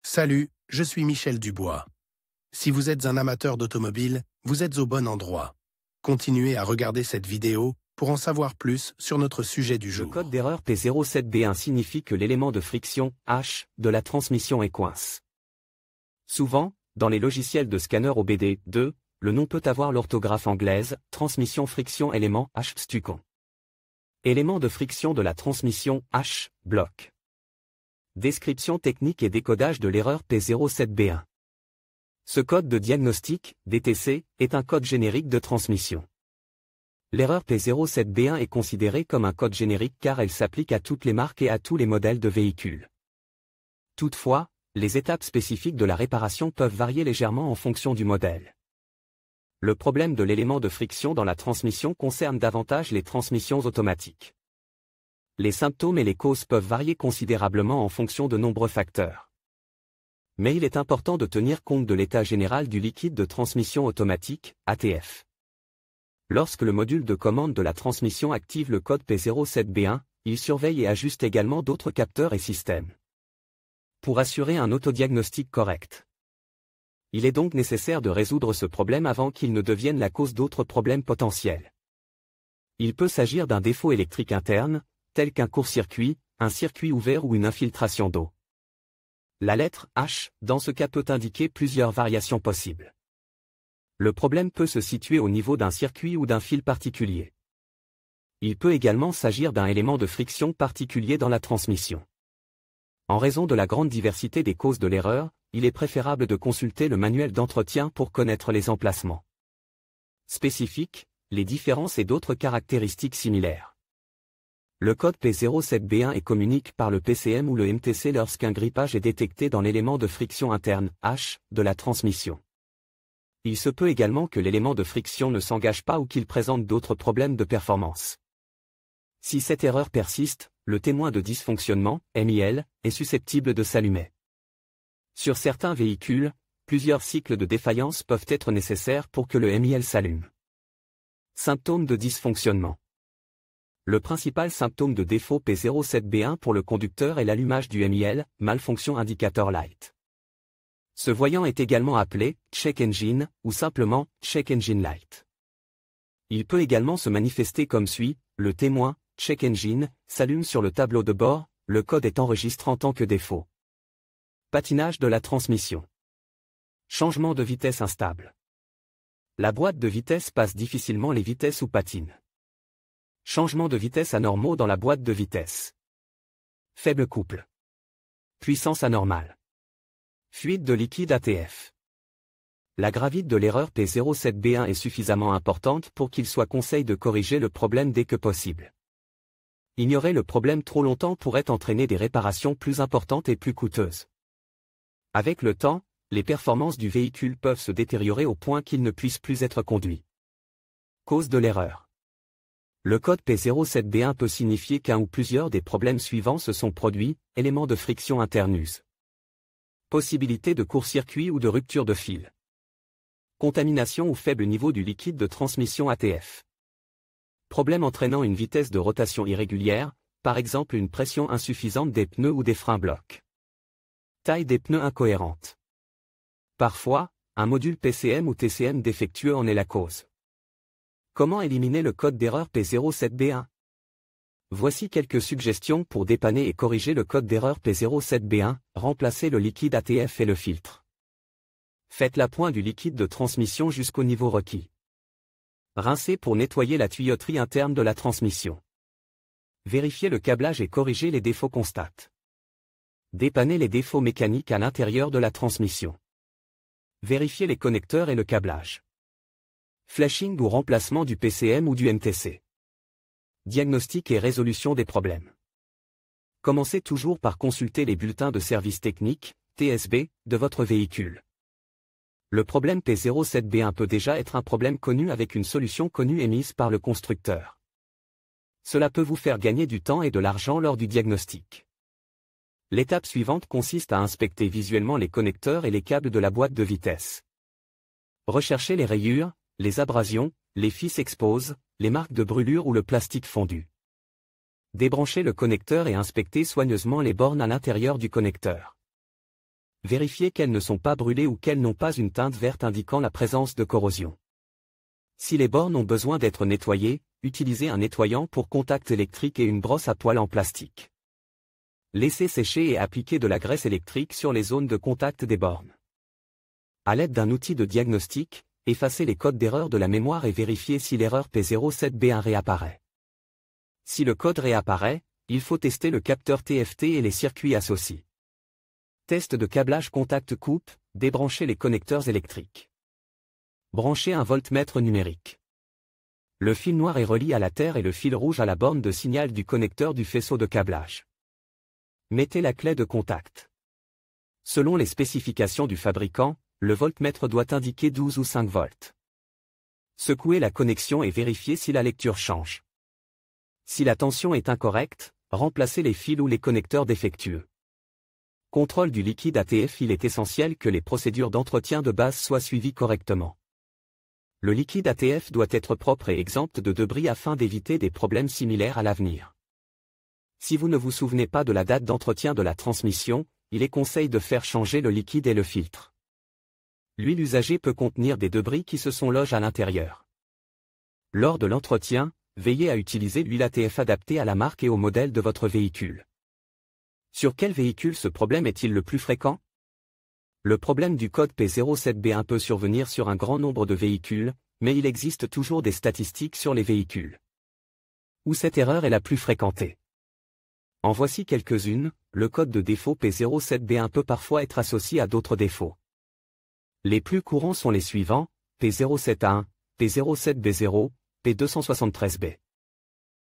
Salut, je suis Michel Dubois. Si vous êtes un amateur d'automobile, vous êtes au bon endroit. Continuez à regarder cette vidéo pour en savoir plus sur notre sujet du jour. Le code d'erreur P07B1 signifie que l'élément de friction, H, de la transmission est coince. Souvent, dans les logiciels de scanner OBD2, le nom peut avoir l'orthographe anglaise, transmission friction élément H stucon. Élément de friction de la transmission H, bloc. Description technique et décodage de l'erreur P07B1. Ce code de diagnostic, DTC, est un code générique de transmission. L'erreur P07B1 est considérée comme un code générique car elle s'applique à toutes les marques et à tous les modèles de véhicules. Toutefois, les étapes spécifiques de la réparation peuvent varier légèrement en fonction du modèle. Le problème de l'élément de friction dans la transmission concerne davantage les transmissions automatiques. Les symptômes et les causes peuvent varier considérablement en fonction de nombreux facteurs. Mais il est important de tenir compte de l'état général du liquide de transmission automatique, ATF. Lorsque le module de commande de la transmission active le code P07B1, il surveille et ajuste également d'autres capteurs et systèmes. Pour assurer un autodiagnostic correct. Il est donc nécessaire de résoudre ce problème avant qu'il ne devienne la cause d'autres problèmes potentiels. Il peut s'agir d'un défaut électrique interne, tel qu'un court-circuit, un circuit ouvert ou une infiltration d'eau. La lettre H, dans ce cas peut indiquer plusieurs variations possibles. Le problème peut se situer au niveau d'un circuit ou d'un fil particulier. Il peut également s'agir d'un élément de friction particulier dans la transmission. En raison de la grande diversité des causes de l'erreur, il est préférable de consulter le manuel d'entretien pour connaître les emplacements spécifiques, les différences et d'autres caractéristiques similaires. Le code P07B1 est communiqué par le PCM ou le MTC lorsqu'un grippage est détecté dans l'élément de friction interne, H, de la transmission. Il se peut également que l'élément de friction ne s'engage pas ou qu'il présente d'autres problèmes de performance. Si cette erreur persiste, le témoin de dysfonctionnement, MIL, est susceptible de s'allumer. Sur certains véhicules, plusieurs cycles de défaillance peuvent être nécessaires pour que le MIL s'allume. Symptômes de dysfonctionnement. Le principal symptôme de défaut P07B1 pour le conducteur est l'allumage du MIL, malfonction indicator light. Ce voyant est également appelé check engine ou simplement check engine light. Il peut également se manifester comme suit: le témoin, check engine, s'allume sur le tableau de bord, le code est enregistré en tant que défaut. Patinage de la transmission. Changement de vitesse instable. La boîte de vitesse passe difficilement les vitesses ou patine. Changement de vitesse anormaux dans la boîte de vitesse. Faible couple. Puissance anormale. Fuite de liquide ATF. La gravité de l'erreur P07B1 est suffisamment importante pour qu'il soit conseillé de corriger le problème dès que possible. Ignorer le problème trop longtemps pourrait entraîner des réparations plus importantes et plus coûteuses. Avec le temps, les performances du véhicule peuvent se détériorer au point qu'il ne puisse plus être conduit. Cause de l'erreur. Le code P07B1 peut signifier qu'un ou plusieurs des problèmes suivants se sont produits: élément de friction internus. Possibilité de court-circuit ou de rupture de fil. Contamination ou faible niveau du liquide de transmission ATF. Problème entraînant une vitesse de rotation irrégulière, par exemple une pression insuffisante des pneus ou des freins blocs. Taille des pneus incohérente. Parfois, un module PCM ou TCM défectueux en est la cause. Comment éliminer le code d'erreur P07B1? Voici quelques suggestions pour dépanner et corriger le code d'erreur P07B1, remplacer le liquide ATF et le filtre. Faites l'appoint du liquide de transmission jusqu'au niveau requis. Rincez pour nettoyer la tuyauterie interne de la transmission. Vérifiez le câblage et corrigez les défauts constatés. Dépannez les défauts mécaniques à l'intérieur de la transmission. Vérifiez les connecteurs et le câblage. Flashing ou remplacement du PCM ou du MTC. Diagnostic et résolution des problèmes. Commencez toujours par consulter les bulletins de service technique, TSB, de votre véhicule. Le problème P07B1 peut déjà être un problème connu avec une solution connue émise par le constructeur. Cela peut vous faire gagner du temps et de l'argent lors du diagnostic. L'étape suivante consiste à inspecter visuellement les connecteurs et les câbles de la boîte de vitesse. Recherchez les rayures, les abrasions, les fils exposés, les marques de brûlure ou le plastique fondu. Débranchez le connecteur et inspectez soigneusement les bornes à l'intérieur du connecteur. vérifiez qu'elles ne sont pas brûlées ou qu'elles n'ont pas une teinte verte indiquant la présence de corrosion. Si les bornes ont besoin d'être nettoyées, utilisez un nettoyant pour contact électrique et une brosse à poils en plastique. Laissez sécher et appliquez de la graisse électrique sur les zones de contact des bornes. À l'aide d'un outil de diagnostic, effacez les codes d'erreur de la mémoire et vérifiez si l'erreur P07B1 réapparaît. Si le code réapparaît, il faut tester le capteur TFT et les circuits associés. Test de câblage contact coupe, débranchez les connecteurs électriques. Branchez un voltmètre numérique. Le fil noir est relié à la terre et le fil rouge à la borne de signal du connecteur du faisceau de câblage. Mettez la clé de contact. Selon les spécifications du fabricant, le voltmètre doit indiquer 12 ou 5 volts. Secouez la connexion et vérifiez si la lecture change. Si la tension est incorrecte, remplacez les fils ou les connecteurs défectueux. Contrôle du liquide ATF. Il est essentiel que les procédures d'entretien de base soient suivies correctement. Le liquide ATF doit être propre et exempt de débris afin d'éviter des problèmes similaires à l'avenir. Si vous ne vous souvenez pas de la date d'entretien de la transmission, il est conseillé de faire changer le liquide et le filtre. L'huile usagée peut contenir des débris qui se sont logés à l'intérieur. Lors de l'entretien, veillez à utiliser l'huile ATF adaptée à la marque et au modèle de votre véhicule. Sur quel véhicule ce problème est-il le plus fréquent? Le problème du code P07B1 peut survenir sur un grand nombre de véhicules, mais il existe toujours des statistiques sur les véhicules où cette erreur est la plus fréquentée. En voici quelques-unes. Le code de défaut P07B1 peut parfois être associé à d'autres défauts. Les plus courants sont les suivants: P07A1, P07B0, P273B.